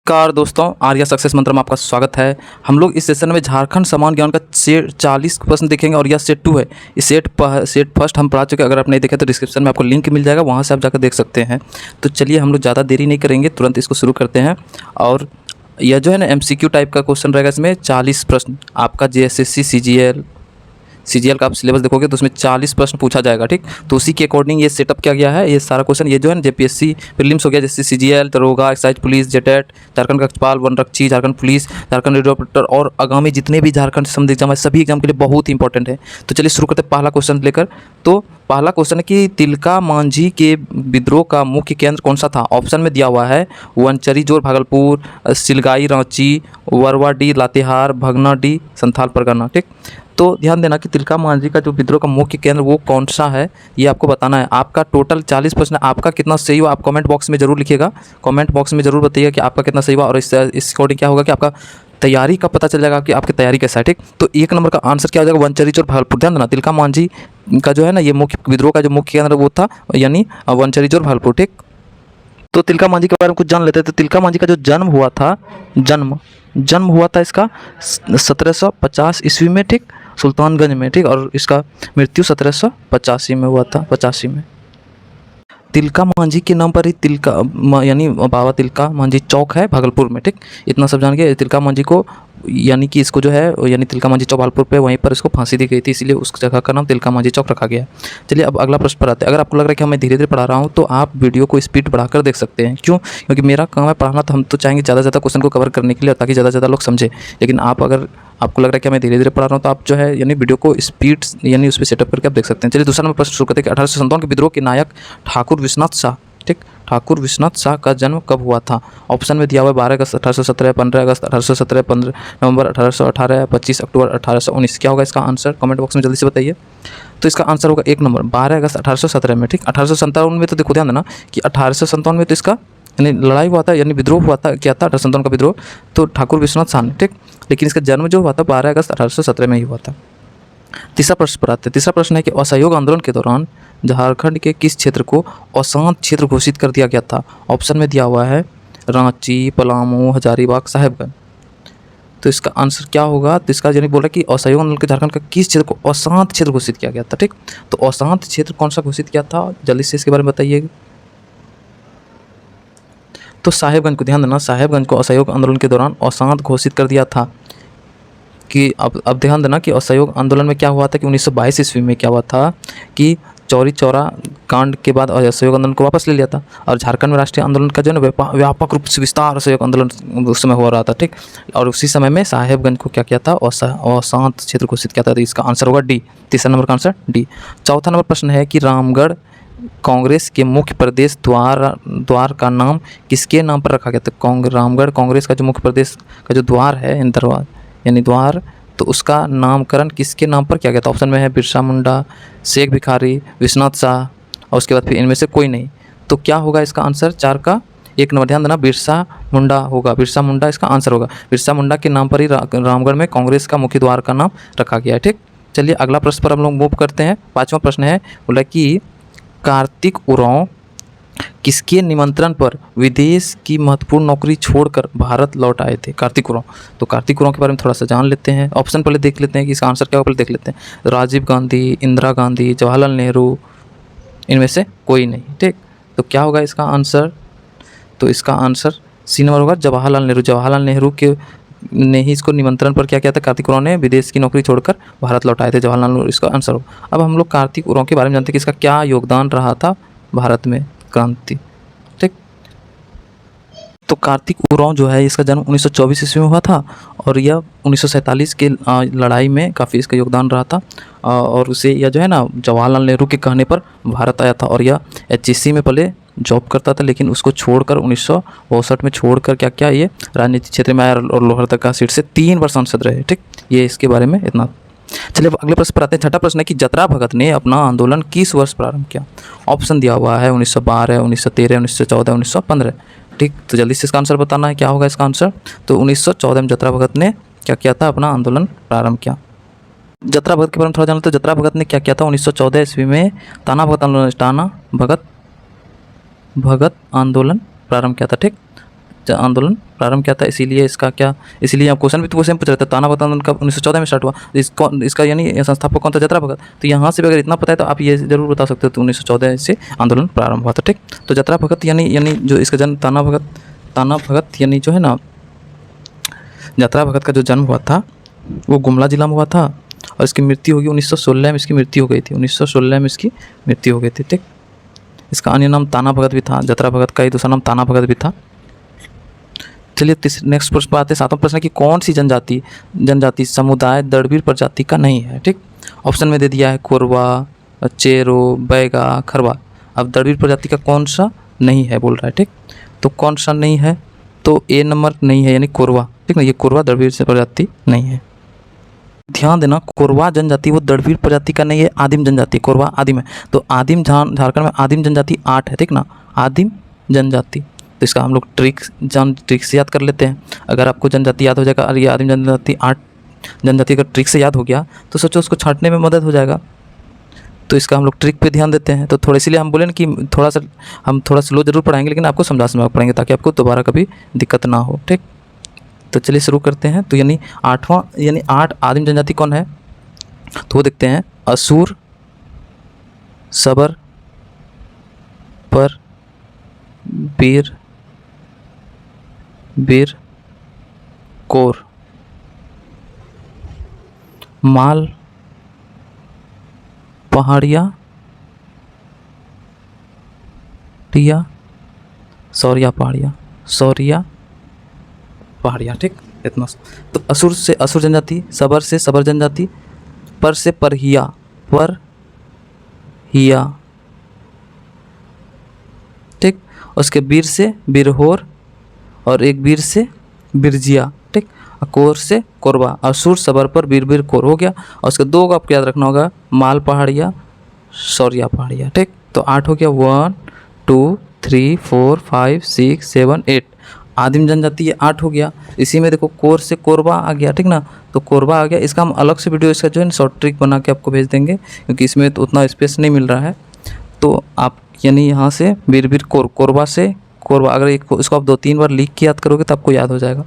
नमस्कार दोस्तों, आर्या सक्सेस मंत्र में आपका स्वागत है। हम लोग इस सेशन में झारखंड समान ज्ञान का सेट 40 प्रश्न देखेंगे और यह सेट 2 है। इस सेट फर्स्ट हम पढ़ा चुके हैं। अगर आप नहीं देखे तो डिस्क्रिप्शन में आपको लिंक मिल जाएगा, वहाँ से आप जाकर देख सकते हैं। तो चलिए हम लोग ज़्यादा देरी नहीं करेंगे, तुरंत इसको शुरू करते हैं। और यह जो है ना MCQ टाइप का क्वेश्चन रहेगा। इसमें 40 प्रश्न आपका JSSC CGL का आप सिलेबस देखोगे तो उसमें 40 प्रश्न पूछा जाएगा, ठीक। तो उसी के अकॉर्डिंग ये सेटअप किया गया है। ये सारा क्वेश्चन ये जो है ना JPSC प्रीलिम्स हो गया, जैसे CGL, दरोगा, एक्साइज पुलिस, जेटेट, झारखंड कक्षपाल, वनरक्षी, Jharkhand police, Jharkhand radio operator और आगामी जितने भी झारखंड संबंधित एग्जाम है सभी एग्जाम के लिए बहुत ही इंपॉर्टेंट है। तो चलिए शुरू करते हैं पहला क्वेश्चन लेकर। तो पहला क्वेश्चन है कि तिलका मांझी के विद्रोह का मुख्य केंद्र कौन सा था। ऑप्शन में दिया हुआ है वनचरी जोर भागलपुर, सिलगाई रांची, वरवाडी लातेहार, भगनाडी संथाल परगना, ठीक। तो ध्यान देना कि तिलका मांझी का जो विद्रोह का मुख्य केंद्र वो कौन सा है, ये आपको बताना है। आपका टोटल 40 प्रश्न, आपका कितना सही हुआ आप कमेंट बॉक्स में जरूर लिखिएगा। कमेंट बॉक्स में जरूर बताइएगा कि आपका कितना सही हुआ, और इस अकॉर्डिंग क्या होगा कि आपका तैयारी का पता चल जाएगा कि आपकी तैयारी कैसा है, ठीक। तो 1 नंबर का आंसर क्या हो जाएगा, वनचरी चोर भागलपुर। ध्यान देना तिलका मांझी का जो है ना ये मुख्य विद्रोह का जो मुख्य केंद्र वो था, यानी वनचरी चोर भागलपुर, ठीक। तो तिलका मांझी के बारे में कुछ जान लेते हैं। तो तिलका मांझी का जो जन्म हुआ था, जन्म हुआ था इसका 1750 ईस्वी में, ठीक, सुल्तानगंज में, ठीक। और इसका मृत्यु 1785 में हुआ था, 85 में। तिलका मांझी के नाम पर ही यानी बाबा तिलका मांझी चौक है भागलपुर में, ठीक। इतना सब जान के तिलका मांझी को यानी कि इसको जो है यानी तिलका मांझी चौक भागलपुर पे वहीं पर इसको फांसी दी गई थी, इसलिए उस जगह का नाम तिलका मांझी चौक रखा गया। चलिए अब अगला प्रश्न पर आते हैं। अगर आपको लग रहा है कि मैं धीरे धीरे पढ़ा रहा हूँ तो आप वीडियो को स्पीड बढ़ाकर देख सकते हैं। क्यों? क्योंकि मेरा काम है पढ़ाना, तो हम तो चाहेंगे ज़्यादा से ज़्यादा क्वेश्चन को कवर करने के लिए, ताकि ज़्यादा से ज़्यादा लोग समझे। लेकिन अगर आपको लग रहा है कि मैं धीरे धीरे पढ़ा रहा हूँ तो आप जो है यानी वीडियो को स्पीड यानी उस पर सेटअप करके आप देख सकते हैं। चलिए दूसरा नंबर प्रश्न शुरू करते हैं कि 1857 के विद्रोह के नायक ठाकुर विश्वनाथ शाह, ठीक, ठाकुर विश्वनाथ शाह का जन्म कब हुआ था। ऑप्शन में दिया हुआ है 12 अगस्त 1817, 15 अगस्त 1817, 15 नवंबर 1818, 25 अक्टूबर 1819। क्या होगा इसका आंसर, कमेंट बॉक्स में जल्दी से बताइए। तो इसका आंसर होगा 1 नंबर 12 अगस्त 1817 में, ठीक। 1857 में तो देखो ध्यान देना कि 1857 में तो इसका यानी लड़ाई हुआ था, यानी विद्रोह हुआ था, क्या था 1857 का विद्रोह, तो ठाकुर विश्वनाथ शाह ने, ठीक। लेकिन इसका जन्म जो हुआ था 12 अगस्त 1817 में ही हुआ था। तीसरा प्रश्न पर आते हैं। तीसरा प्रश्न है कि असहयोग आंदोलन के दौरान झारखंड के किस क्षेत्र को अशांत क्षेत्र घोषित कर दिया गया था। ऑप्शन में दिया हुआ है रांची, पलामू, हजारीबाग, साहेबगंज। तो इसका आंसर क्या होगा, तो इसका यानी बोला कि असहयोग आंदोलन के झारखंड का किस क्षेत्र को अशांत क्षेत्र घोषित किया गया था, ठीक। तो अशांत क्षेत्र कौन सा घोषित किया था, जल्दी से इसके बारे में बताइए। तो साहेबगंज को, ध्यान देना साहेबगंज को असहयोग आंदोलन के दौरान अशांत घोषित कर दिया था। कि अब ध्यान देना कि असहयोग आंदोलन में क्या हुआ था कि 1922 ईस्वी में क्या हुआ था कि चौरी चौरा कांड के बाद असहयोग आंदोलन को वापस ले लिया था। और झारखंड में राष्ट्रीय आंदोलन का जो है ना व्यापक रूप से विस्तार असहयोग आंदोलन उस समय हो रहा था, ठीक। और उसी समय में साहेबगंज को क्या किया था, अशांत क्षेत्र घोषित किया था। तो इसका आंसर होगा डी, तीसरा नंबर का आंसर डी। चौथा नंबर प्रश्न है कि रामगढ़ कांग्रेस के मुख्य प्रदेश द्वार का नाम किसके नाम पर रखा गया था। रामगढ़ कांग्रेस का जो मुख्य प्रदेश का जो द्वार है दरबार यानी द्वार, तो उसका नामकरण किसके नाम पर किया गया था। ऑप्शन में है बिरसा मुंडा, शेख भिखारी, विश्वनाथ शाह, और उसके बाद फिर इनमें से कोई नहीं। तो क्या होगा इसका आंसर, 4 का 1 नंबर, ध्यान देना बिरसा मुंडा होगा, बिरसा मुंडा इसका आंसर होगा। बिरसा मुंडा के नाम पर ही रामगढ़ में कांग्रेस का मुख्य द्वार का नाम रखा गया है, ठीक। चलिए अगला प्रश्न पर हम लोग मूव करते हैं। 5वां प्रश्न है, बोला कि कार्तिक उरांव किसके निमंत्रण पर विदेश की महत्वपूर्ण नौकरी छोड़कर भारत लौट आए थे। कार्तिक उरांव, तो कार्तिक उरांव के बारे में थोड़ा सा जान लेते हैं। ऑप्शन पहले देख लेते हैं कि इसका आंसर क्या होगा, पहले देख लेते हैं। राजीव गांधी, इंदिरा गांधी, जवाहरलाल नेहरू, इनमें से कोई नहीं, ठीक। तो क्या होगा इसका आंसर, तो इसका आंसर सी नंबर होगा जवाहरलाल नेहरू। जवाहरलाल नेहरू के ने ही इसको निमंत्रण पर क्या किया था, कार्तिक उरांव ने विदेश की नौकरी छोड़कर भारत लौट आए थे, जवाहरलाल नेहरू इसका आंसर होगा। अब हम लोग कार्तिक उरांव के बारे में जानते हैं कि इसका क्या योगदान रहा था भारत में क्रांति, ठीक। तो कार्तिक उरांव जो है इसका जन्म 1924 ईस्वी में हुआ था और यह 1947 के लड़ाई में काफ़ी इसका योगदान रहा था। और उसे यह जो है ना जवाहरलाल नेहरू के कहने पर भारत आया था। और यह HEC में पहले जॉब करता था, लेकिन उसको छोड़कर 1962 में छोड़कर क्या क्या ये राजनीतिक क्षेत्र में आया और लोहरदगा सीट से 3 वर्ष सांसद रहे, ठीक। ये इसके बारे में इतना। चलिए अब अगले प्रश्न पर आते हैं। छठा प्रश्न है कि जतरा भगत ने अपना आंदोलन किस वर्ष प्रारंभ किया। ऑप्शन दिया हुआ है 1912, 1913, 1914, 1915, ठीक। तो जल्दी से इसका आंसर बताना है, क्या होगा इसका आंसर। तो 1914 में जतरा भगत ने क्या किया था, अपना आंदोलन प्रारंभ किया। जतरा भगत के बारे में थोड़ा जान लेते हैं। जतरा भगत ने क्या किया था 1914 ईस्वी में ताना भगत आंदोलन प्रारंभ किया था, ठीक। आंदोलन प्रारंभ किया था, इसीलिए इसका क्या, इसीलिए आप क्वेश्चन भी तो सेम पूछ रहे थे, ताना भगत आंदोलन कब 1914 में स्टार्ट हुआ, इसका यानी संस्थापक कौन था, जतरा भगत। तो यहाँ से भी अगर इतना पता है तो आप ये जरूर बता सकते हो तो 1914 से आंदोलन प्रारंभ हुआ था। ठीक, तो जतरा भगत यानी जो इसका जन्म ताना भगत यानी जो है ना, जतरा भगत का जो जन्म हुआ था वो गुमला जिला में हुआ था और इसकी मृत्यु होगी 1916 में, इसकी मृत्यु हो गई थी 1916 में, इसकी मृत्यु हो गई थी। ठीक, इसका अन्य नाम ताना भगत भी था, जतरा भगत का ही दूसरा नाम ताना भगत भी था। चलिए नेक्स्ट प्रश्न पर आते हैं। 7वां प्रश्न है कि कौन सी जनजाति समुदाय दड़बीर प्रजाति का नहीं है। ठीक, ऑप्शन में दे दिया है कोरवा, चेरो, बैगा, खरवा। अब दड़बीर प्रजाति का कौन सा नहीं है बोल रहा है। ठीक, तो कौन सा नहीं है, तो ए नंबर नहीं है यानी कोरवा। ठीक ना, ये कोरवा दड़बीर से प्रजाति नहीं है। ध्यान देना, कोरवा जनजाति वो दड़बीर प्रजाति का नहीं है, आदिम जनजाति। कोरवा आदिम है, तो आदिम झारखंड में आदिम जनजाति 8 है। ठीक ना, आदिम जनजाति। तो इसका हम लोग ट्रिक से याद कर लेते हैं। अगर आपको जनजाति याद हो जाएगा और ये आदिम जनजाति 8 जनजाति अगर ट्रिक से याद हो गया तो सोचो उसको छांटने में मदद हो जाएगा। तो इसका हम लोग ट्रिक पे ध्यान देते हैं। तो थोड़ा इसीलिए हम बोले कि हम थोड़ा स्लो जरूर पढ़ाएंगे लेकिन आपको समझा पढ़ेंगे ताकि आपको दोबारा कभी दिक्कत ना हो। ठीक, तो चलिए शुरू करते हैं। तो यानी 8 आदिम जनजाति कौन है, तो वो देखते हैं। असुर, सबर, पर, बीर, कोर, माल, पहाड़िया, सौरिया पहाड़िया। ठीक, इतना। तो असुर से असुर जनजाति, सबर से सबर जनजाति, पर से परहिया, ठीक, उसके बीर से बिरहोर और एक बीर से बिरजिया। ठीक, कोर से कोरबा। असुर, सबर, पर, बीर कोर हो गया। और उसके 2 को आपको याद रखना होगा, माल पहाड़िया, सौरिया पहाड़िया। ठीक, तो 8 हो गया। 1 2 3 4 5 6 7 8 आदिम जनजाति ये 8 हो गया। इसी में देखो कोर से कोरबा आ गया। ठीक ना, तो कोरबा आ गया। इसका हम अलग से वीडियो इसका जो है शॉर्ट ट्रिक बना के आपको भेज देंगे क्योंकि इसमें तो उतना स्पेस नहीं मिल रहा है। तो आप यानी यहाँ से बीर कोरबा से कोरबा, अगर इसको आप 2-3 बार लिख के याद करोगे तो आपको याद हो जाएगा।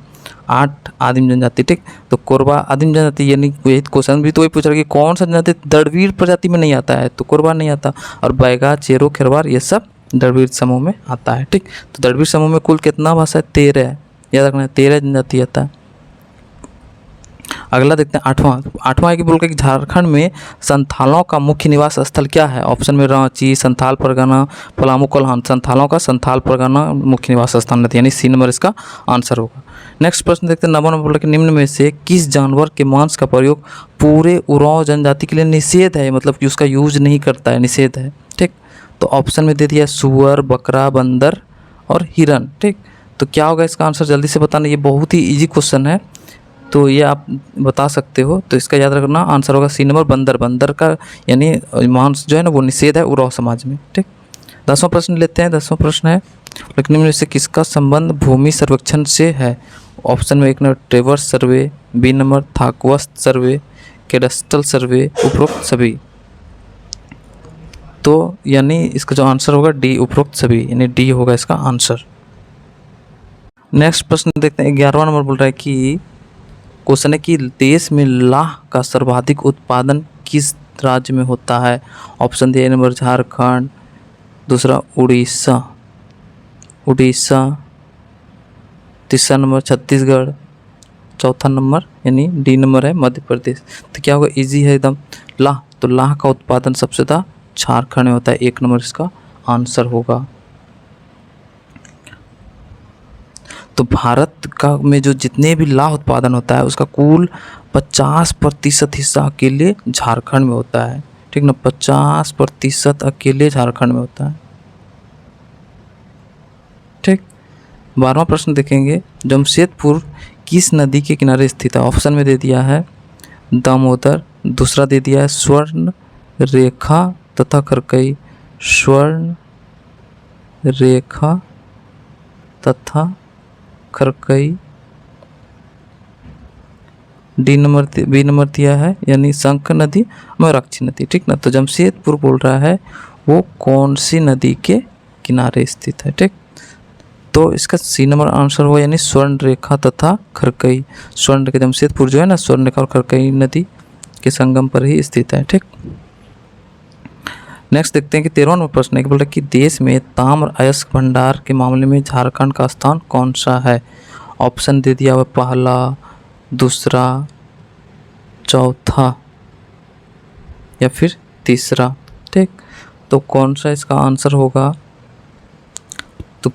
8 आदिम जनजाति। ठीक, तो कोरबा आदिम जनजाति यानी यही क्वेश्चन भी तो वही पूछ रहा है कि कौन सा जनजाति दड़बीर प्रजाति में नहीं आता है, तो कोरबा नहीं आता। और बैगा, चेरो, खेरवार ये सब दड़बीर समूह में आता है। ठीक, तो दड़बीर समूह में कुल कितना भाषा है, 13 है, याद रखना है 13 जनजाति आता है। अगला देखते हैं 8वां है कि बोल के झारखंड में संथालों का मुख्य निवास स्थल क्या है। ऑप्शन में रांची, संथाल परगना, पलामू, कोल्हान। संथालों का संथाल परगना मुख्य निवास स्थान रहती है, यानी सी नंबर इसका आंसर होगा। नेक्स्ट प्रश्न देखते हैं 9वां नंबर बोला कि निम्न में से किस जानवर के मांस का प्रयोग पूरे उरांव जनजाति के लिए निषेध है, मतलब कि उसका यूज नहीं करता है, निषेध है। ठीक, तो ऑप्शन में दे दिया सुअर, बकरा, बंदर और हिरन। ठीक, तो क्या होगा इसका आंसर, जल्दी से बताना। ये बहुत ही ईजी क्वेश्चन है तो ये आप बता सकते हो। तो इसका याद रखना आंसर होगा सी नंबर बंदर। बंदर का यानी मांस जो है ना वो निषेध है उरांव समाज में। ठीक, 10वां प्रश्न लेते हैं। 10वां प्रश्न है लेकिन निम्न में से किसका संबंध भूमि सर्वेक्षण से है। ऑप्शन में 1 नंबर ट्रेवर्स सर्वे, बी नंबर थाकवस्त सर्वे, कैडस्ट्रल सर्वे, उपरोक्त सभी। तो यानी इसका जो आंसर होगा डी, उपरोक्त सभी, यानी डी होगा इसका आंसर। नेक्स्ट प्रश्न देखते हैं। 11वां नंबर बोल रहा है कि क्वेश्चन है कि देश में लाह का सर्वाधिक उत्पादन किस राज्य में होता है। ऑप्शन दिया नंबर झारखंड, दूसरा उड़ीसा, तीसरा नंबर छत्तीसगढ़, चौथा नंबर यानी डी नंबर है मध्य प्रदेश। तो क्या होगा, इजी है एकदम। लाह, तो लाह का उत्पादन सबसे ज़्यादा झारखंड में होता है, 1 नंबर इसका आंसर होगा। तो भारत का में जो जितने भी लाह उत्पादन होता है उसका कुल 50% हिस्सा अकेले झारखंड में होता है। ठीक ना, 50% अकेले झारखंड में होता है। ठीक, 12वां प्रश्न देखेंगे। जमशेदपुर किस नदी के किनारे स्थित है। ऑप्शन में दे दिया है दामोदर, दूसरा दे दिया है स्वर्ण रेखा तथा खरकई, स्वर्ण रेखा तथा खरकई, बी नंबर दिया है यानी शंख नदी, मयूराक्षी नदी। ठीक ना, तो जमशेदपुर बोल रहा है वो कौन सी नदी के किनारे स्थित है। ठीक, तो इसका सी नंबर आंसर होगा, यानी स्वर्ण रेखा तथा खरकई। स्वर्ण रेखा जमशेदपुर जो है ना, स्वर्ण रेखा और खरकई नदी के संगम पर ही स्थित है। ठीक, नेक्स्ट देखते हैं कि 13वां नंबर प्रश्न है कि बोल रहा है कि देश में ताम्र अयस्क भंडार के मामले में झारखंड का स्थान कौन सा है। ऑप्शन दे दिया हुआ, पहला, दूसरा, चौथा या फिर तीसरा। ठीक, तो कौन सा इसका आंसर होगा, तो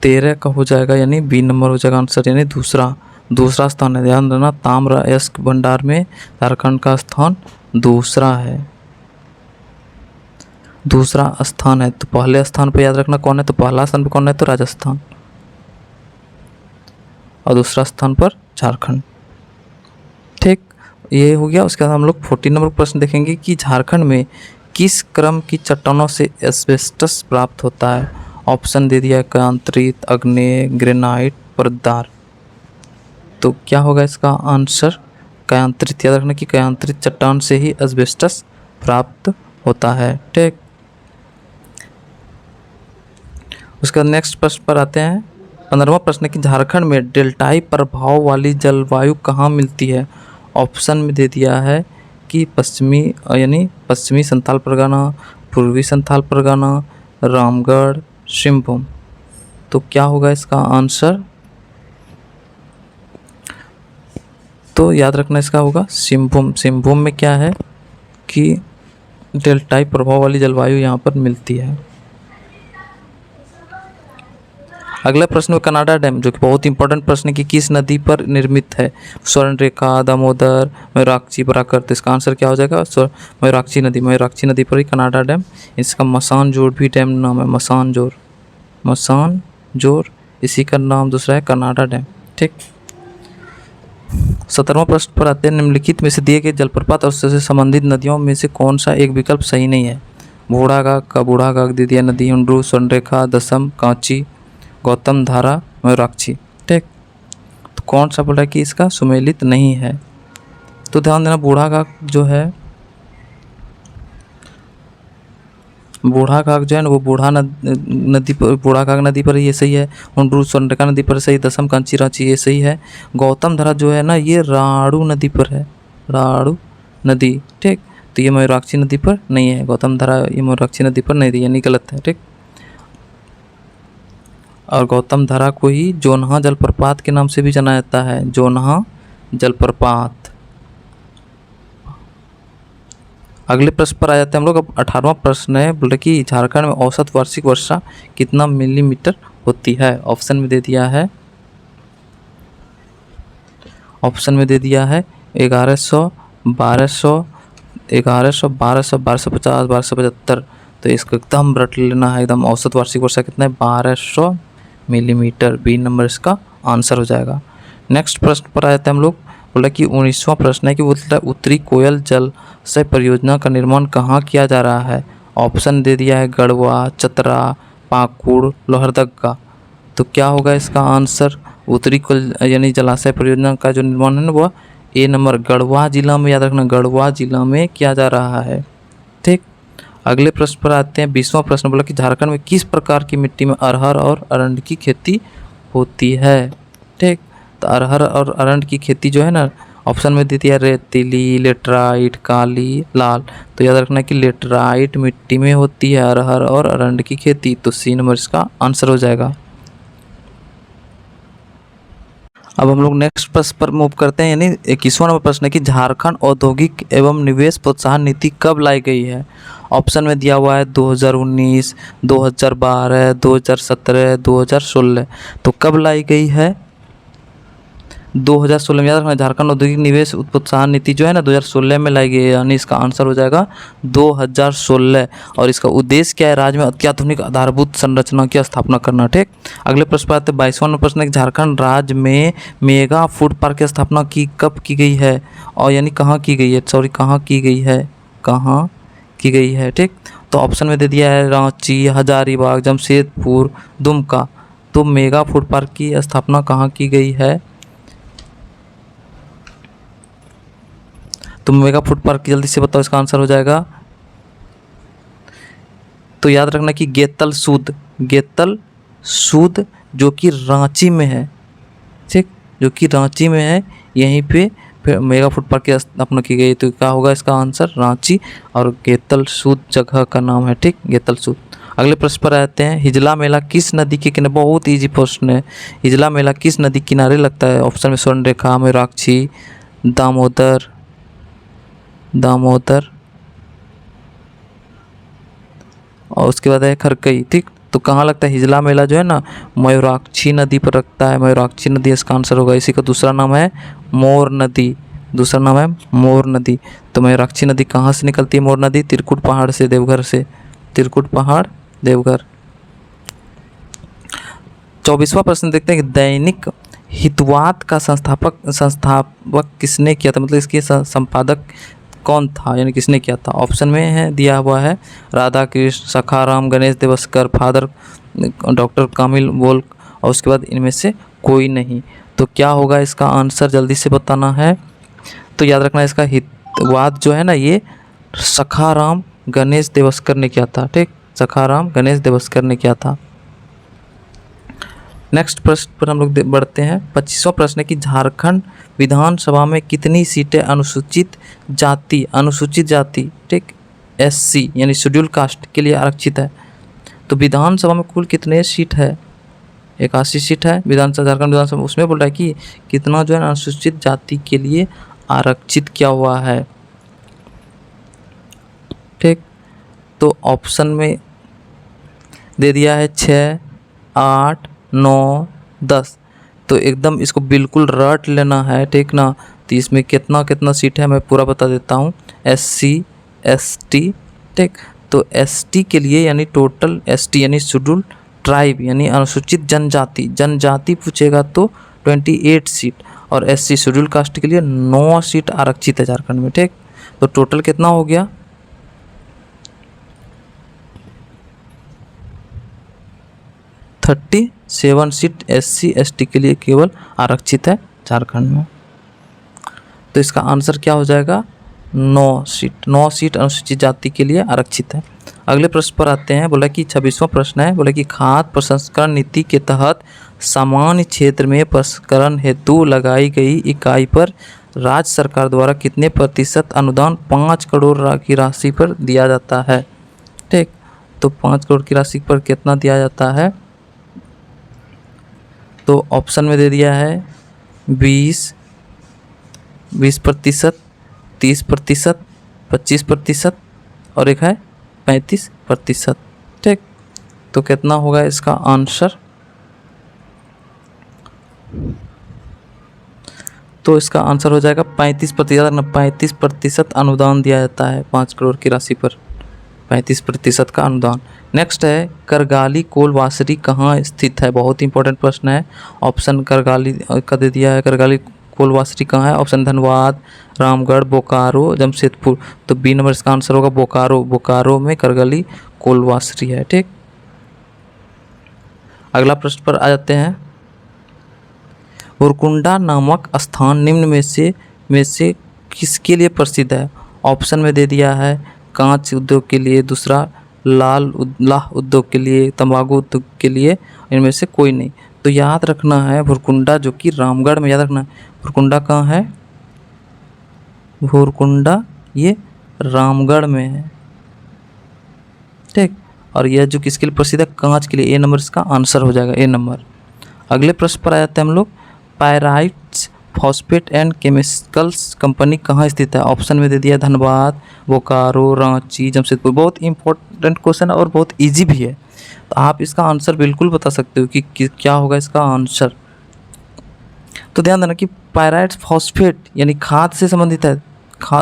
13 का हो जाएगा, यानी बी नंबर हो जाएगा आंसर, यानी दूसरा स्थान है। ध्यान देना, ताम्र अयस्क भंडार में झारखंड का स्थान दूसरा है, दूसरा स्थान है। तो पहले स्थान पर याद रखना कौन है, तो पहला स्थान पर कौन है, तो राजस्थान, और दूसरा स्थान पर झारखंड। ठीक, ये हो गया। उसके बाद हम लोग 14 नंबर प्रश्न देखेंगे कि झारखंड में किस क्रम की चट्टानों से एस्बेस्टस प्राप्त होता है। ऑप्शन दे दिया, कांतरित, आग्नेय, ग्रेनाइट, परतदार। तो क्या होगा इसका आंसर, कायांतरित। याद रखना कि कायांतरित चट्टान से ही एस्बेस्टस प्राप्त होता है। ठीक, उसके बाद नेक्स्ट प्रश्न पर आते हैं। 15वां प्रश्न है कि झारखंड में डेल्टाई प्रभाव वाली जलवायु कहाँ मिलती है। ऑप्शन में दे दिया है कि पश्चिमी संथाल परगना, पूर्वी संथाल परगना, रामगढ़, सिंहभूम। तो क्या होगा इसका आंसर, तो याद रखना इसका होगा सिंहभूम। सिंहभूम में क्या है कि डेल्टाई प्रभाव वाली जलवायु यहाँ पर मिलती है। अगला प्रश्न है कनाडा डैम, जो कि बहुत इंपॉर्टेंट प्रश्न है कि किस नदी पर निर्मित है। स्वर्ण रेखा, दामोदर, मयूराक्षी, बराकर। तो इसका आंसर क्या हो जाएगा, मयूराक्षी नदी पर ही कनाडा डैम। इसका मसानजोर भी डैम नाम है, मसानजोर, इसी का नाम दूसरा है कनाडा डैम। ठीक, 17वां प्रश्न पर आते हैं। निम्नलिखित में से दिए गए जलप्रपात और उससे संबंधित नदियों में से कौन सा एक विकल्प सही नहीं है। बूढ़ाघाघ दे दिया, नदी हुंड्रू, स्वर्णरेखा, दसम, कांची, गौतम धारा, मयूराक्षी। ठीक, तो कौन सा बोला कि इसका सुमेलित नहीं है। तो ध्यान देना, बूढ़ाघाघ जो है ना, वो बूढ़ाघाघ नदी पर ये सही है। हुंड्रू स्वर्णरेखा नदी पर सही, दसम कांची रांची ये सही है। गौतम धारा जो है ना, ये राड़ू नदी पर है, राड़ू नदी। ठीक, तो ये मयूराक्षी नदी पर नहीं है, गौतम धारा ये मयूराक्षी नदी पर नहीं, यानी गलत है। ठीक, और गौतम धारा को ही जोन्हा जलप्रपात के नाम से भी जाना जाता है, जोन्हा जलप्रपात। अगले प्रश्न पर आ जाते हैं हम लोग। अब 18वां प्रश्न है, बोले कि झारखंड में औसत वार्षिक वर्षा कितना मिलीमीटर होती है। ऑप्शन में दे दिया है 1100, 1200, 1100, 1200, 1250, 1275। तो इसको एकदम रट लेना है, एकदम औसत वार्षिक वर्षा कितना है, 1200 मिलीमीटर। बी नंबर इसका आंसर हो जाएगा। नेक्स्ट प्रश्न पर आ जाते हैं हम लोग। बोला कि 19वां प्रश्न है कि उत्तरी कोयल जलाशय परियोजना का निर्माण कहाँ किया जा रहा है। ऑप्शन दे दिया है, गढ़वा, चतरा, पाकुड़, लोहरदगा। तो क्या होगा इसका आंसर, उत्तरी कोयल यानी जलाशय परियोजना का जो निर्माण है ना, वो ए नंबर गढ़वा जिला में, याद रखना गढ़वा जिला में किया जा रहा है। ठीक, अगले प्रश्न पर आते हैं। 20वां प्रश्न बोला कि झारखंड में किस प्रकार की मिट्टी में अरहर और अरंड की खेती होती है। ठीक, तो अरहर और अरंड की खेती जो है ना, ऑप्शन में दी है रेतीली, लेटराइट, काली, लाल। तो याद रखना कि लेटराइट मिट्टी में होती है अरहर और अरंड की खेती। तो सी नंबर इसका आंसर हो जाएगा। अब हम लोग नेक्स्ट प्रश्न पर मूव करते हैं, यानी 21वां नंबर प्रश्न है कि झारखंड औद्योगिक एवं निवेश प्रोत्साहन नीति कब लाई गई है। ऑप्शन में दिया हुआ है 2019, 2012, 2017, 2016। तो कब लाई गई है, 2016 में। याद रखना झारखंड औद्योगिक निवेश प्रोत्साहन नीति जो है ना 2016 में लाई गई है, यानी इसका आंसर हो जाएगा 2016। और इसका उद्देश्य क्या है, राज्य में अत्याधुनिक आधारभूत संरचना की स्थापना करना। ठीक, अगले प्रश्न पर आते हैं। 22वां प्रश्न है कि झारखंड राज्य में मेगा फूड पार्क की स्थापना कब की गई है, और यानी कहाँ की गई है, कहाँ की गई है। ठीक, तो ऑप्शन में दे दिया है रांची, हजारीबाग, जमशेदपुर, दुमका। तो मेगा फूड पार्क की स्थापना कहाँ की गई है, तो मेगा फूड पार्क की जल्दी से बताओ, इसका आंसर हो जाएगा तो याद रखना कि गेतल सूद जो कि रांची में है, ठीक, जो कि रांची में है, यहीं पे फिर मेगा फूड पार्क की स्थापना की गई। तो क्या होगा इसका आंसर? रांची, और गेतल सूद जगह का नाम है, ठीक, गेतल सूद। अगले प्रश्न पर आते हैं, हिजला मेला किस नदी के किनारे, बहुत इजी प्रश्न है, हिजला मेला किस नदी किनारे लगता है? ऑप्शन में स्वर्णरेखा, मयूराक्षी, दामोदर और उसके बाद है खरकई, ठीक। तो कहाँ लगता है हिजला मेला जो है ना, मयूराक्षी नदी पर लगता है, मयूराक्षी नदी इसका आंसर होगा। इसी का दूसरा नाम है मोर नदी, दूसरा नाम है मोर नदी। तो मयूराक्षी नदी कहाँ से निकलती है? मोर नदी त्रिकुट पहाड़ से, देवघर से, त्रिकुट पहाड़ देवघर। 24वां प्रश्न देखते हैं कि दैनिक हितवाद का संस्थापक किसने किया था, मतलब इसके संपादक कौन था, यानी किसने किया था? ऑप्शन में है दिया हुआ है राधा कृष्ण, सखाराम, गणेश देवस्कर, फादर डॉक्टर कामिल वोल्क, और उसके बाद इनमें से कोई नहीं। तो क्या होगा इसका आंसर, जल्दी से बताना है। तो याद रखना इसका हितवाद जो है ना, ये सखाराम गणेश देवस्कर ने किया था, ठीक, सखाराम गणेश देवस्कर ने किया था। नेक्स्ट प्रश्न पर हम लोग बढ़ते हैं। 25वां प्रश्न है कि झारखंड विधानसभा में कितनी सीटें अनुसूचित जाति, ठीक, SC यानी शेड्यूल कास्ट के लिए आरक्षित है? तो विधानसभा में कुल कितने सीट है? 81 सीट है विधानसभा, झारखंड विधानसभा। उसमें बोल रहा है कि कितना जो है अनुसूचित जाति के लिए आरक्षित किया हुआ है, ठीक। तो ऑप्शन में दे दिया है 6, 8, 9, 10। तो एकदम इसको बिल्कुल रट लेना है, ठीक ना। तो इसमें कितना कितना सीट है मैं पूरा बता देता हूँ। SC ST, ठीक। तो ST के लिए यानी टोटल ST यानी शेड्यूल ट्राइब यानी अनुसूचित जनजाति पूछेगा तो 28 सीट, और SC शेड्यूल कास्ट के लिए 9 सीट आरक्षित है झारखंड में, ठीक। तो टोटल कितना हो गया? 37 सीट SC ST के लिए केवल आरक्षित है झारखंड में। तो इसका आंसर क्या हो जाएगा? 9 सीट अनुसूचित जाति के लिए आरक्षित है। अगले प्रश्न पर आते हैं। बोला कि 26वां प्रश्न है, बोला कि खाद्य प्रसंस्करण नीति के तहत सामान्य क्षेत्र में प्रसंस्करण हेतु लगाई गई इकाई पर राज्य सरकार द्वारा कितने प्रतिशत अनुदान 5 करोड़ की राशि पर दिया जाता है, ठीक। तो 5 करोड़ की राशि पर कितना दिया जाता है? तो ऑप्शन में दे दिया है 20% 30%, 25% और एक है 35%, ठीक। तो कितना होगा इसका आंसर? तो इसका आंसर हो जाएगा 35%। 35% अनुदान दिया जाता है 5 करोड़ की राशि पर, 35% का अनुदान। नेक्स्ट है करगाली कोलवासरी कहाँ स्थित है? बहुत इंपॉर्टेंट प्रश्न है। ऑप्शन करगाली का दे दिया है, करगाली कोलवासरी कहाँ है? ऑप्शन धनबाद, रामगढ़, बोकारो, जमशेदपुर। तो बी नंबर इसका आंसर होगा बोकारो में करगाली कोलवासरी है, ठीक। अगला प्रश्न पर आ जाते हैं। उरकुंडा नामक स्थान निम्न में से किसके लिए प्रसिद्ध है? ऑप्शन में दे दिया है कांच उद्योग के लिए, दूसरा लाह उद्योग के लिए, तंबाकू उद्योग के लिए, इनमें से कोई नहीं। तो याद रखना है भुरकुंडा जो कि रामगढ़ में, याद रखना है भुरकुंडा कहाँ है? भुरकुंडा ये रामगढ़ में है, ठीक। और यह जो किसके लिए प्रसिद्ध है? कांच के लिए। ए नंबर इसका आंसर हो जाएगा, ए नंबर। अगले प्रश्न पर आ जाते हैं हम लोग। Pyrites phosphate and chemicals company कहाँ स्थित है? ऑप्शन में दे दिया धनबाद, बोकारो, रांची, जमशेदपुर। बहुत इंपॉर्टेंट क्वेश्चन है और बहुत इजी भी है, तो आप इसका आंसर बिल्कुल बता सकते हो कि क्या होगा इसका आंसर। तो ध्यान देना कि पायराइट्स फॉस्फेट यानी खाद से संबंधित है,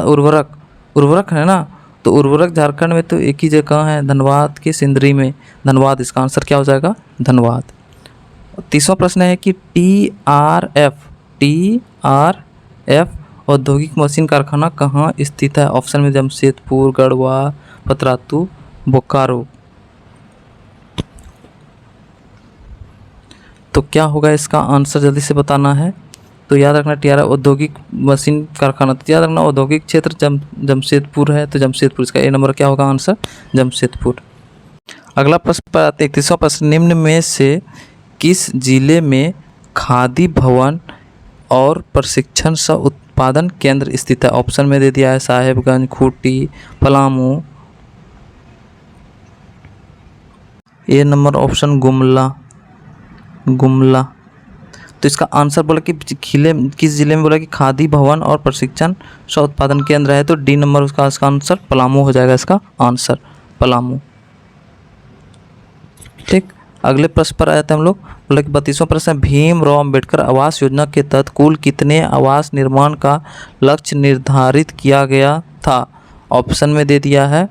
उर्वरक है ना। तो उर्वरक झारखंड में तो एक ही जगह है, धनबाद के सिंदरी में, धनबाद। इसका आंसर क्या हो जाएगा? धनबाद। 30वां प्रश्न है कि TRF औद्योगिक मशीन कारखाना कहाँ स्थित है? ऑप्शन में जमशेदपुर, गढ़वा, पतरातू, बोकारो। तो क्या होगा इसका आंसर, जल्दी से बताना है। तो याद रखना TRF औद्योगिक मशीन कारखाना, तो याद रखना औद्योगिक क्षेत्र जमशेदपुर है, तो जमशेदपुर इसका ए नंबर क्या होगा आंसर? जमशेदपुर। अगला प्रश्न पर आते हैं 31वां प्रश्न, निम्न में से किस जिले में खादी भवन और प्रशिक्षण सह उत्पादन केंद्र स्थित है? ऑप्शन में दे दिया है साहेबगंज, खूंटी, पलामू। ए नंबर ऑप्शन गुमला। गुमला। तो इसका आंसर बोला कि किस जिले में बोला कि खादी भवन और प्रशिक्षण सह उत्पादन केंद्र है, तो डी नंबर उसका आंसर पलामू हो जाएगा, इसका आंसर पलामू। ठीक, अगले प्रश्न पर आए थे हम लोग। बोला कि 32वां प्रश्न है, भीमराव अंबेडकर आवास योजना के तहत कुल कितने आवास निर्माण का लक्ष्य निर्धारित किया गया था? ऑप्शन में दे दिया है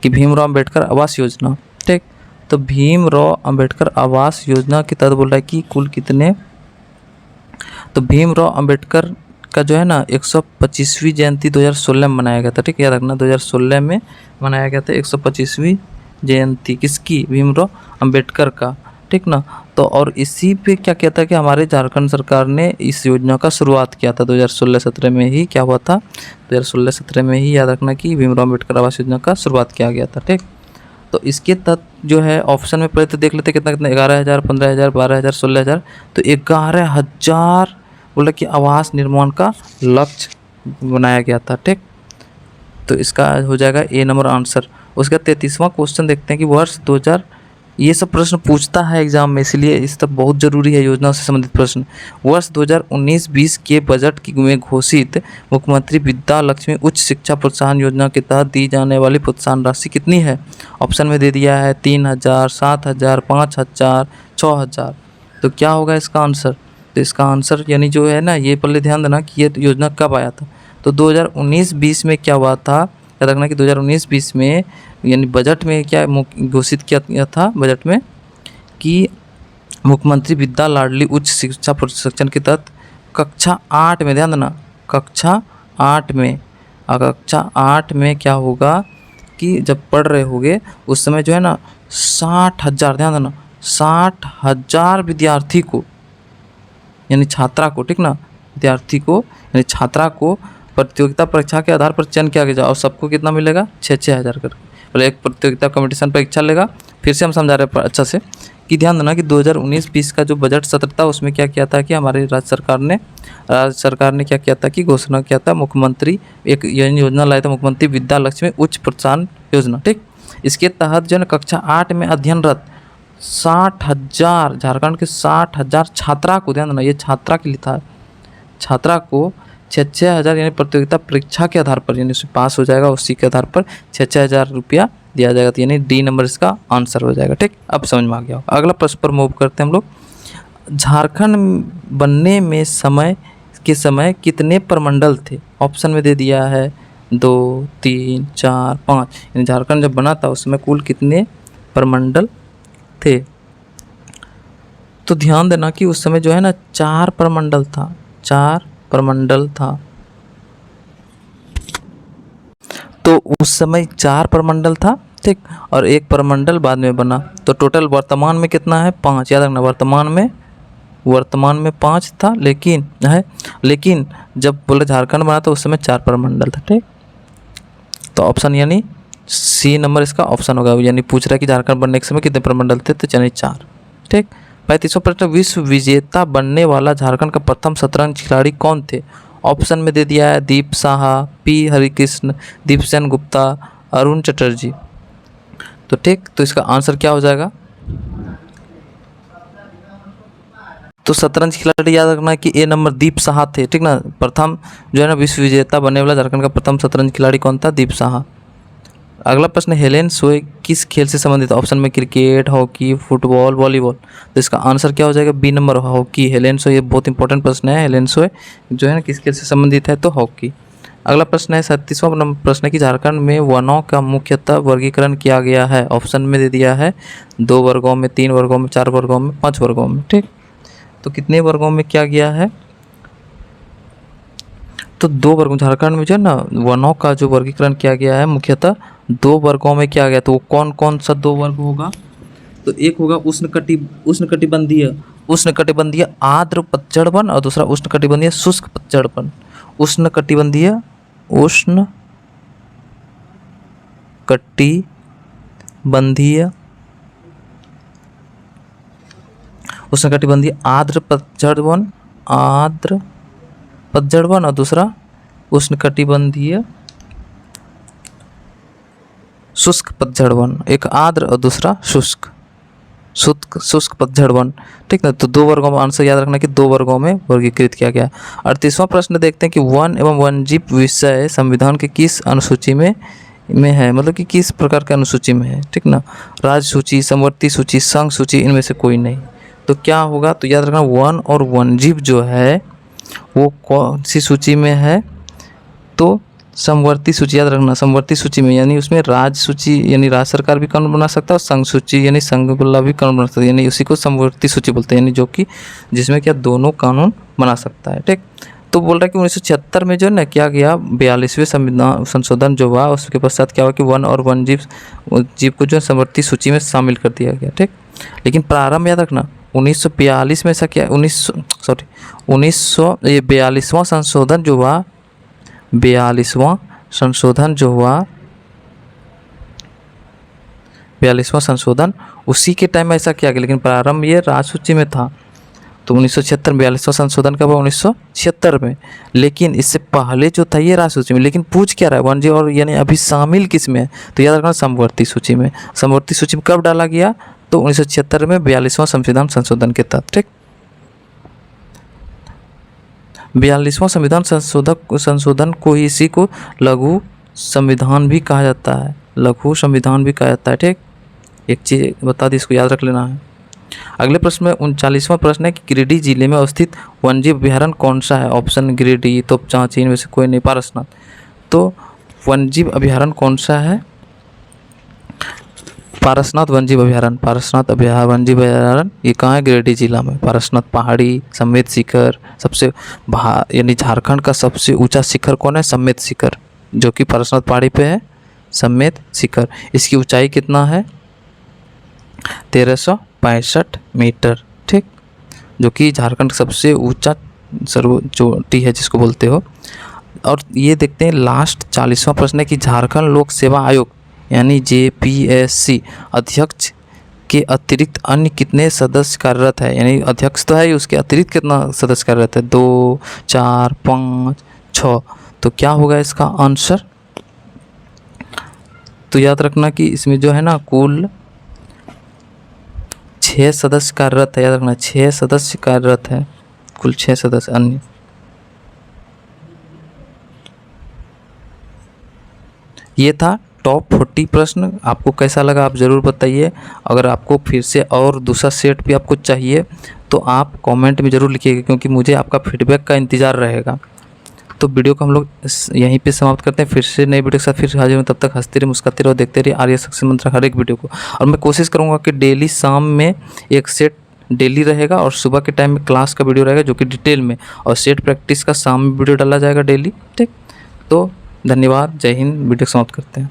कि भीमराव अंबेडकर आवास योजना। ठीक, तो भीमराव अंबेडकर आवास योजना के तहत बोल रहा है कि कुल कितने, तो भीमराव अंबेडकर का जो है ना 125वीं जयंती 2016 में मनाया गया था। ठीक, याद रखना 2016 में मनाया गया था 125वीं जयंती किसकी? भीमराव अंबेडकर का। ठीक ना, तो और इसी पे क्या कहता है कि हमारे झारखंड सरकार ने इस योजना का शुरुआत किया था 2016-17 में ही। क्या हुआ था? 2016-17 में ही याद रखना कि भीमराव अंबेडकर आवास योजना का शुरुआत किया गया था। ठीक, तो इसके तहत जो है ऑप्शन में पहले तो देख लेते कितना कितना, 11,000, 15,000, 12,000, 16,000। तो 11,000 बोला कि आवास निर्माण का लक्ष्य बनाया गया था। ठीक, तो इसका हो जाएगा ए नंबर आंसर। उसका 33वां क्वेश्चन देखते हैं कि वर्ष 2000, ये सब प्रश्न पूछता है एग्जाम में, इसलिए इस सब बहुत जरूरी है योजना से संबंधित प्रश्न। वर्ष 2019-20 के बजट में घोषित मुख्यमंत्री विद्या लक्ष्मी उच्च शिक्षा प्रोत्साहन योजना के तहत दी जाने वाली प्रोत्साहन राशि कितनी है? ऑप्शन में दे दिया है 3,000, 7,000, 5,000, 6,000। तो क्या होगा इसका आंसर? तो इसका आंसर यानी जो है ना, ये पहले ध्यान देना कि ये योजना कब आया था। तो 2019-20 में क्या हुआ था, याद रखना कि 2019-20 में यानी बजट में क्या घोषित किया गया था बजट में कि मुख्यमंत्री विद्या लाडली उच्च शिक्षा प्रशिक्षण के तहत कक्षा 8 में, ध्यान देना कक्षा 8 में, कक्षा 8 में क्या होगा कि जब पढ़ रहे होगे उस समय जो है ना 60,000, ध्यान देना 60,000 विद्यार्थी को यानी छात्रा को, ठीक ना, विद्यार्थी को यानी छात्रा को प्रतियोगिता परीक्षा के आधार पर चयन किया गया और सबको कितना मिलेगा? 6,000 करके। पहले एक प्रतियोगिता कंपटीशन परीक्षा लेगा, फिर से हम समझा रहे हैं अच्छा से कि ध्यान देना कि 2019-20 का जो बजट सत्र था उसमें क्या किया था कि हमारे राज्य सरकार ने क्या किया था कि घोषणा किया था, मुख्यमंत्री एक योजना लाया था, मुख्यमंत्री विद्या लक्ष्मी उच्च प्रोत्साहन योजना। ठीक, इसके तहत जो है कक्षा 8 में अध्ययनरत 60,000 झारखंड के 60,000 छात्रा को, ध्यान देना ये छात्रा के लिए था, छात्रा को 6,000 यानी प्रतियोगिता परीक्षा के आधार पर यानी उसमें पास हो जाएगा, उसी के आधार पर 6,000 रुपया दिया जाएगा। तो यानी डी नंबर इसका आंसर हो जाएगा। ठीक, अब समझ में आ गया। अगला प्रश्न पर मूव करते हैं हम लोग। झारखंड बनने में समय कितने प्रमंडल थे? ऑप्शन में दे दिया है 2, 3, 4, 5। यानी झारखंड जब बना था उस समय कुल कितने प्रमंडल थे? तो ध्यान देना कि उस समय जो है ना 4 प्रमंडल था, 4 प्रमंडल था। तो उस समय 4 प्रमंडल था। ठीक, और एक प्रमंडल बाद में बना, तो टोटल वर्तमान में कितना है? 5। याद रखना वर्तमान में 5 था, लेकिन जब बोले झारखंड बना तो उस समय 4 प्रमंडल था। ठीक, तो ऑप्शन यानी सी नंबर इसका ऑप्शन होगा। यानी पूछ रहा है कि झारखंड बनने के समय कितने प्रमंडल थे, तो यानी 4। ठीक, 35वां प्रश्न, विश्व विजेता बनने वाला झारखंड का प्रथम शतरंज खिलाड़ी कौन थे? ऑप्शन में दे दिया है दीप साहा, पी हरिकृष्ण, दीपसेन गुप्ता, अरुण चटर्जी। तो ठीक, तो इसका आंसर क्या हो जाएगा? तो शतरंज खिलाड़ी याद रखना कि ए नंबर दीप साहा थे। ठीक ना, प्रथम जो है ना विश्व विजेता बनने वाला झारखंड का प्रथम शतरंज खिलाड़ी कौन था? दीप साहा। अगला प्रश्न, हेलेन सोए किस खेल से संबंधित? ऑप्शन में क्रिकेट, हॉकी, फुटबॉल, वॉलीबॉल। तो इसका आंसर क्या हो जाएगा? B number hockey. हेलेन सोए, ये बहुत इंपॉर्टेंट प्रश्न है। हेलेन सोए जो है ना किस खेल से संबंधित है? तो हॉकी। अगला प्रश्न है 37वां प्रश्न है कि झारखंड में वनों का मुख्यतः वर्गीकरण किया गया है। ऑप्शन में दे दिया है 2 वर्गों में, 3 वर्गों में, 4 वर्गों में, 5 वर्गों में। ठीक, तो कितने वर्गों में किया गया है? तो 2 वर्गों, झारखंड में जो है ना वनों का जो वर्गीकरण किया गया है मुख्यतः 2 वर्गों में किया गया। तो वो कौन कौन सा 2 वर्ग होगा? तो एक होगा उष्णकटिबंधीय आर्द्र पतझड़ वन और दूसरा उष्णकटिबंधीय शुष्क पतझड़ वन। उष्णकटिबंधीय उष्णकटिबंधीय आर्द्र पतझड़ वन, आर्द्र पतझड़ वन, और दूसरा उष्णकटिबंधीय शुष्क पतझड़ वन। एक आर्द्र और दूसरा शुष्क शुष्क पतझड़ वन। ठीक ना, तो 2 वर्गों में आंसर याद रखना कि 2 वर्गों में वर्गीकृत किया गया। 38वां प्रश्न देखते हैं कि वन एवं वन्यजीव विषय संविधान के किस अनुसूची में है, मतलब कि किस प्रकार के अनुसूची में है। ठीक ना, राज्य सूची, समवर्ती सूची, संघ सूची, इनमें से कोई नहीं। तो क्या होगा, तो याद रखना वन और वन्यजीव जो है वो कौन सी सूची में है, तो समवर्ती सूची याद रखना, समवर्ती सूची में, यानी उसमें राज्य सूची यानी राज्य सरकार भी कानून बना सकता है, और संघ सूची यानी संघ वाला भी कानून बना सकता है, यानी उसी को समवर्ती सूची बोलते हैं, यानी जो कि जिसमें क्या दोनों कानून बना सकता है। ठीक, तो बोल रहा है कि 1976 में जो है ना क्या गया 42वें संविधान संशोधन जो हुआ, उसके पश्चात क्या हुआ कि वन और वन्यजीव को जो है समवर्ती सूची में शामिल कर दिया गया। ठीक, लेकिन प्रारंभ याद रखना 1942 में ऐसा क्या 1942वां संशोधन जो हुआ, 42वां संशोधन जो हुआ, 42वां संशोधन उसी के टाइम में ऐसा किया गया, लेकिन प्रारंभ ये राज्य सूची में था। तो 1976 में 42वां संशोधन कब हुआ, 1976 में, लेकिन इससे पहले जो था ये राज्य सूची में। लेकिन पूछ क्या रहा है वन्यजीव और यानी अभी शामिल किस में है, तो याद रखना समवर्ती सूची में। समवर्ती सूची में कब डाला गया, तो 1976 में 42वां संविधान संशोधन के तहत। ठीक, 42वां संविधान संशोधन को ही इसी को लघु संविधान भी कहा जाता है, लघु संविधान भी कहा जाता है। ठीक, एक चीज़ बता दी, इसको याद रख लेना है। अगले प्रश्न में 39वां प्रश्न है कि गिरिडीह जिले में अवस्थित वन्यजीव अभयारण्य कौन सा है। ऑप्शन गिरिडीह, तोपचांची, इनमें से कोई नहीं, पारसनाथ। तो वन्यजीव अभयारण्य कौन सा है, पारसनाथ वन्यजीव अभयारण्य। पारसनाथ वन्यजीव अभयारण्य ये कहाँ है, गिरिडीह जिला में। पारसनाथ पहाड़ी, सम्मेद शिखर, सबसे यानी झारखंड का सबसे ऊंचा शिखर कौन है, सम्मेद शिखर, जो कि पारसनाथ पहाड़ी पे है, सम्मेद शिखर। इसकी ऊंचाई कितना है, 1365 मीटर। ठीक, जो कि झारखंड का सबसे ऊंचा चोटी है जिसको बोलते हो। और ये देखते हैं लास्ट 40वां प्रश्न है कि झारखंड लोक सेवा आयोग यानी JPSC अध्यक्ष के अतिरिक्त अन्य कितने सदस्य कार्यरत है, यानी अध्यक्ष तो है, उसके अतिरिक्त कितना सदस्य कार्यरत है, 2, 4, 5, 6। तो क्या होगा इसका आंसर, तो याद रखना कि इसमें जो है ना कुल 6 सदस्य कार्यरत है। याद रखना 6 सदस्य कार्यरत है, कुल 6 सदस्य अन्य। ये था टॉप 40 प्रश्न। आपको कैसा लगा आप ज़रूर बताइए। अगर आपको फिर से और दूसरा सेट भी आपको चाहिए तो आप कमेंट में ज़रूर लिखिएगा, क्योंकि मुझे आपका फीडबैक का इंतज़ार रहेगा। तो वीडियो को हम लोग यहीं पे समाप्त करते हैं, फिर से नए वीडियो के साथ फिर हाजिर हूँ। तब तक हंसते रहिए, मुस्कुराते रहो, देखते रहिए आर्य सक्सेस मंत्र हर एक वीडियो को। और मैं कोशिश करूँगा कि डेली शाम में एक सेट डेली रहेगा, और सुबह के टाइम में क्लास का वीडियो रहेगा जो कि डिटेल में, और सेट प्रैक्टिस का शाम में वीडियो डाला जाएगा डेली। ठीक, तो धन्यवाद, जय हिंद। वीडियो समाप्त करते हैं।